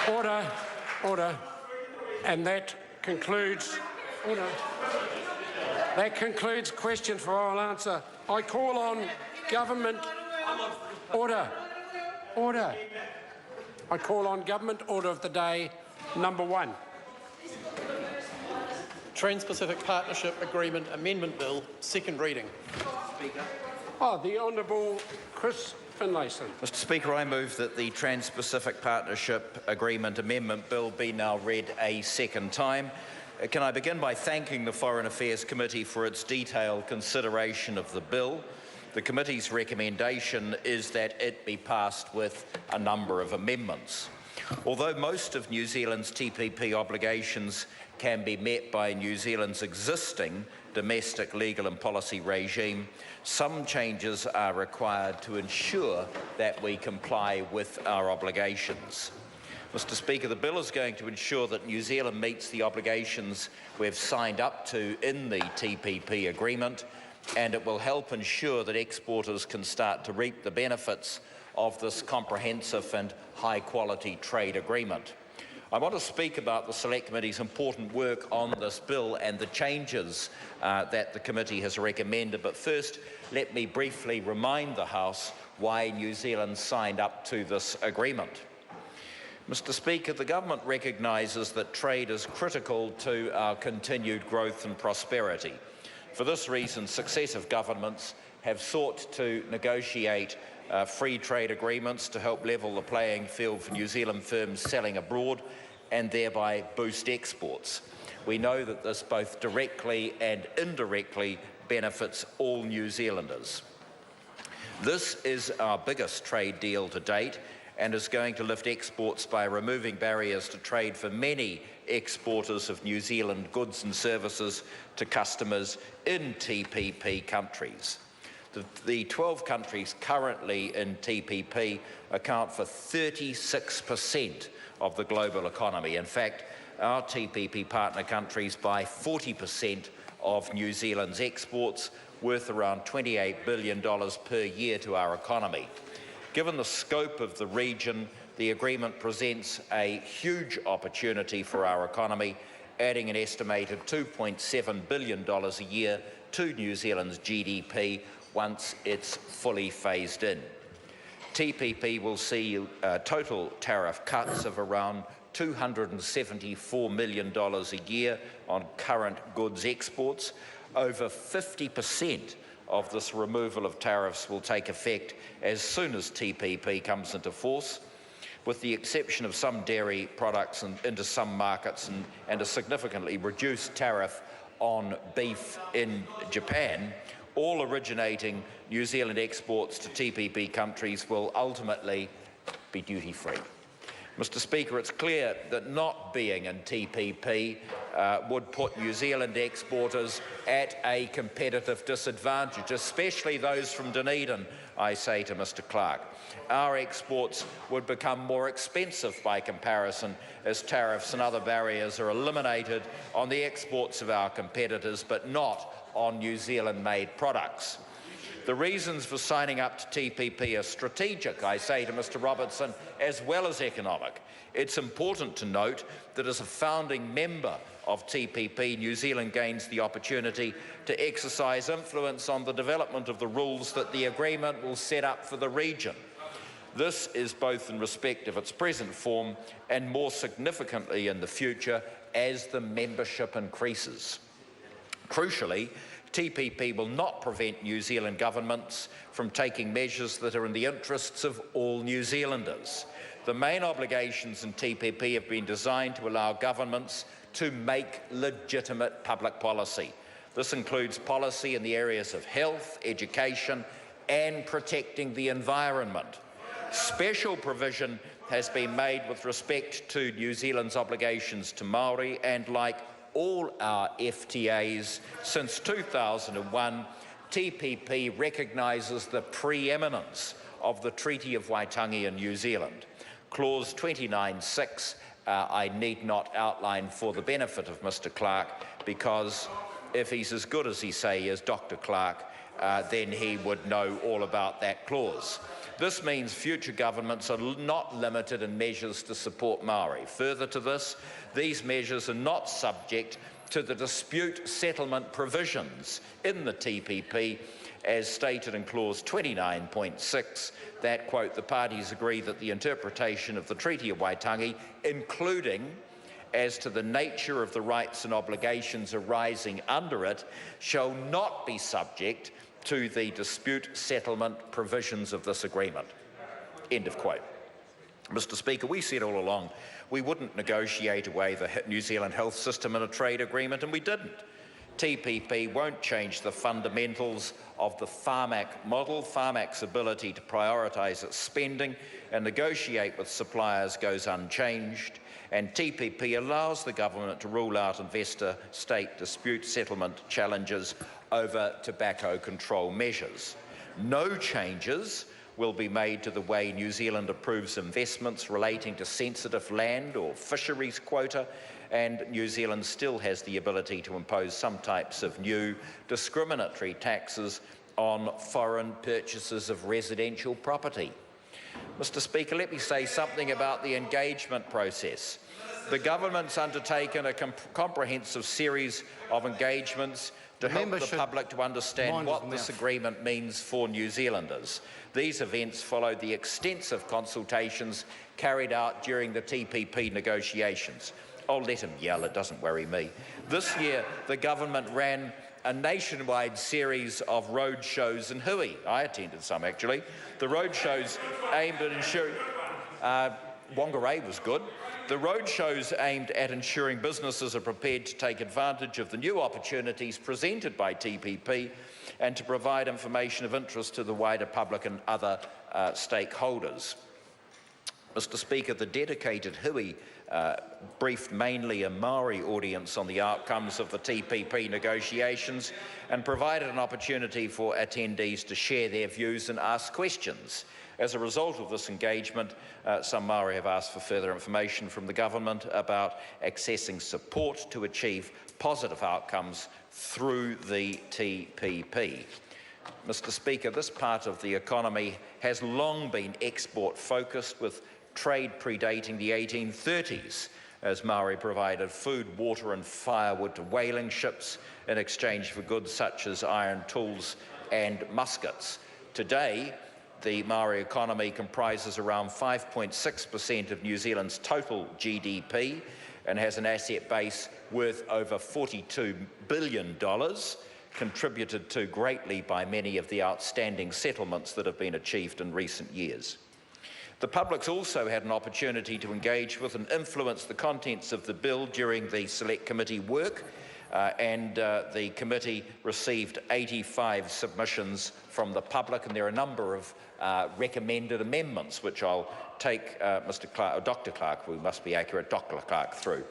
Order. Order. And that concludes... Order. That concludes question for oral answer. I call on government... Order. Order. I call on government order of the day number 1. Trans-Pacific Partnership Agreement Amendment Bill, second reading. Speaker. The Honourable Chris Finlayson. Mr Speaker, I move that the Trans-Pacific Partnership Agreement Amendment Bill be now read a second time. Can I begin by thanking the Foreign Affairs Committee for its detailed consideration of the bill. The committee's recommendation is that it be passed with a number of amendments. Although most of New Zealand's TPP obligations can be met by New Zealand's existing domestic legal and policy regime, some changes are required to ensure that we comply with our obligations. Mr Speaker, the bill is going to ensure that New Zealand meets the obligations we've signed up to in the TPP agreement, and it will help ensure that exporters can start to reap the benefits of this comprehensive and high-quality trade agreement. I want to speak about the Select Committee's important work on this bill and the changes that the committee has recommended, but first let me briefly remind the House why New Zealand signed up to this agreement. Mr Speaker, the government recognises that trade is critical to our continued growth and prosperity. For this reason, successive governments have sought to negotiate free trade agreements to help level the playing field for New Zealand firms selling abroad and thereby boost exports. We know that this both directly and indirectly benefits all New Zealanders. This is our biggest trade deal to date and is going to lift exports by removing barriers to trade for many exporters of New Zealand goods and services to customers in TPP countries. The 12 countries currently in TPP account for 36% of the global economy. In fact, our TPP partner countries buy 40% of New Zealand's exports, worth around $28 billion per year to our economy. Given the scope of the region, the agreement presents a huge opportunity for our economy, adding an estimated $2.7 billion a year to New Zealand's GDP once it's fully phased in. TPP will see total tariff cuts of around $274 million a year on current goods exports. Over 50% of this removal of tariffs will take effect as soon as TPP comes into force, with the exception of some dairy products into some markets and a significantly reduced tariff on beef in Japan. All originating New Zealand exports to TPP countries will ultimately be duty-free. Mr Speaker, it's clear that not being in TPP would put New Zealand exporters at a competitive disadvantage, especially those from Dunedin, I say to Mr Clark. Our exports would become more expensive by comparison as tariffs and other barriers are eliminated on the exports of our competitors, but not on New Zealand-made products. The reasons for signing up to TPP are strategic, I say to Mr Robertson, as well as economic. It's important to note that as a founding member of TPP, New Zealand gains the opportunity to exercise influence on the development of the rules that the agreement will set up for the region. This is both in respect of its present form and more significantly in the future as the membership increases. Crucially, TPP will not prevent New Zealand governments from taking measures that are in the interests of all New Zealanders. The main obligations in TPP have been designed to allow governments to make legitimate public policy. This includes policy in the areas of health, education, and protecting the environment. Special provision has been made with respect to New Zealand's obligations to Māori, and like all our FTAs since 2001, TPP recognises the preeminence of the Treaty of Waitangi in New Zealand. Clause 29.6 I need not outline for the benefit of Mr Clark, because if he's as good as he say he is, Dr Clark, then he would know all about that clause. This means future governments are not limited in measures to support Māori. Further to this, these measures are not subject to the dispute settlement provisions in the TPP, as stated in clause 29.6, that, quote, the parties agree that the interpretation of the Treaty of Waitangi, including as to the nature of the rights and obligations arising under it, shall not be subject to the dispute settlement provisions of this agreement. End of quote. Mr. Speaker, we said all along we wouldn't negotiate away the New Zealand health system in a trade agreement, and we didn't. TPP won't change the fundamentals of the Pharmac model. Pharmac's ability to prioritise its spending and negotiate with suppliers goes unchanged, and TPP allows the government to rule out investor-state dispute settlement challenges over tobacco control measures. No changes will be made to the way New Zealand approves investments relating to sensitive land or fisheries quota, and New Zealand still has the ability to impose some types of new discriminatory taxes on foreign purchases of residential property. Mr. Speaker, let me say something about the engagement process. The government's undertaken a comprehensive series of engagements to help the public to understand what this agreement means for New Zealanders. These events followed the extensive consultations carried out during the TPP negotiations. I'll let him yell, it doesn't worry me. This year, the government ran a nationwide series of road shows in Hui. I attended some, actually. The road shows aimed at ensuring... Whangarei was good. The road shows aimed at ensuring businesses are prepared to take advantage of the new opportunities presented by TPP and to provide information of interest to the wider public and other stakeholders. Mr. Speaker, the dedicated Hui briefed mainly a Māori audience on the outcomes of the TPP negotiations and provided an opportunity for attendees to share their views and ask questions. As a result of this engagement, some Māori have asked for further information from the government about accessing support to achieve positive outcomes through the TPP. Mr. Speaker, this part of the economy has long been export-focused, with trade predating the 1830s, as Māori provided food, water and firewood to whaling ships in exchange for goods such as iron tools and muskets. Today, the Māori economy comprises around 5.6% of New Zealand's total GDP and has an asset base worth over $42 billion, contributed to greatly by many of the outstanding settlements that have been achieved in recent years. The public's also had an opportunity to engage with and influence the contents of the bill during the Select Committee work, and the committee received 85 submissions from the public, and there are a number of recommended amendments, which I'll take Dr. Clark, we must be accurate, Dr. Clark through.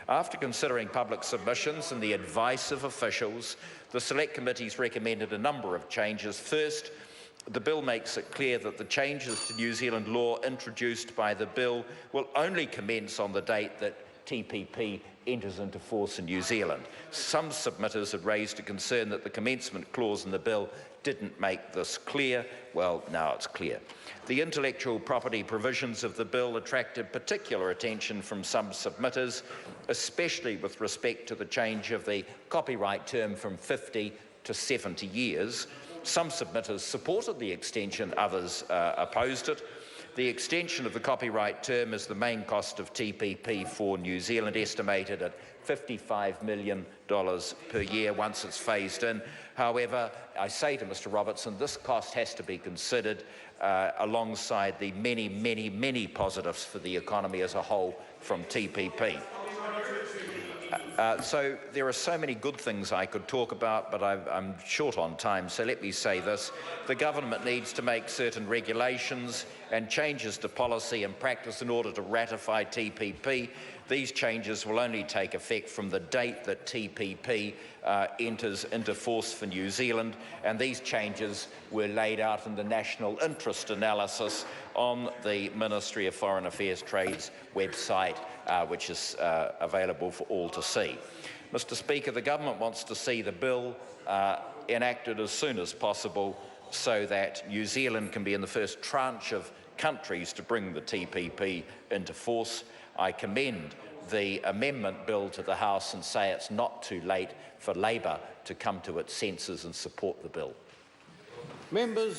After considering public submissions and the advice of officials, the Select Committee's recommended a number of changes. First, the bill makes it clear that the changes to New Zealand law introduced by the bill will only commence on the date that TPP enters into force in New Zealand. Some submitters had raised a concern that the commencement clause in the bill didn't make this clear. Well, now it's clear. The intellectual property provisions of the bill attracted particular attention from some submitters, especially with respect to the change of the copyright term from 50 to 70 years. Some submitters supported the extension, others opposed it. The extension of the copyright term is the main cost of TPP for New Zealand, estimated at $55 million per year once it's phased in. However, I say to Mr. Robertson, this cost has to be considered alongside the many, many, many positives for the economy as a whole from TPP. So there are so many good things I could talk about, but I'm short on time, so let me say this. The government needs to make certain regulations and changes to policy and practice in order to ratify TPP. These changes will only take effect from the date that TPP enters into force for New Zealand, and these changes were laid out in the National Interest Analysis on the Ministry of Foreign Affairs Trade's website, which is available for all to see. Mr. Speaker, the government wants to see the bill enacted as soon as possible so that New Zealand can be in the first tranche of countries to bring the TPP into force. I commend the amendment bill to the House and say it's not too late for Labor to come to its senses and support the bill. Members,